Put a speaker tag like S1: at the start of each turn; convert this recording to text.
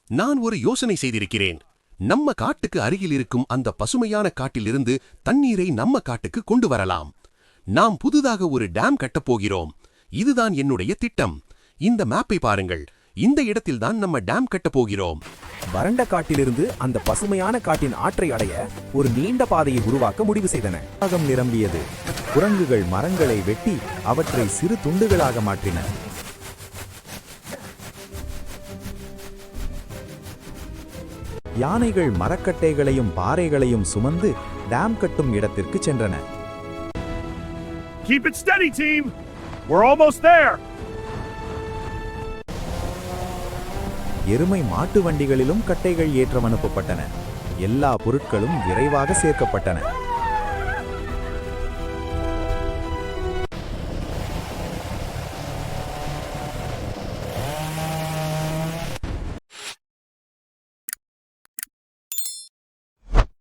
S1: நான் ஒரு யோசனை செய்திருக்கிறேன். நம்ம காட்டுக்கு அருகில் இருக்கும் அந்த பசுமையான காட்டிலிருந்து தண்ணீரை நம்ம காட்டுக்கு கொண்டு வரலாம். நாம் புதுதாக ஒரு டேம் கட்டப்போகிறோம். இதுதான் என்னுடைய திட்டம். இந்த மேப்பை பாருங்கள். இந்த இடத்தில்தான் நம்ம டேம் கட்டப்போகிறோம்.
S2: வறண்ட காட்டிலிருந்து அந்த பசுமையான காட்டின் ஆற்றை அடைய ஒரு நீண்ட பாதையை உருவாக்க முடிவு செய்தன. அகம் நிரம்பியது. குரங்குகள் மரங்களை வெட்டி அவற்றை சிறு துண்டுகளாக மாற்றின. யானைகள் மரக்கட்டைகளையும் பாறைகளையும் சுமந்து டேம் கட்டும் இடத்திற்கு சென்றன.
S3: Keep it steady, team. We're almost there.
S2: எருமை மாட்டு வண்டிகளிலும் கட்டைகள் ஏற்றம் அனுப்பப்பட்டன. எல்லா பொருட்களும் விரைவாக சேர்க்கப்பட்டன.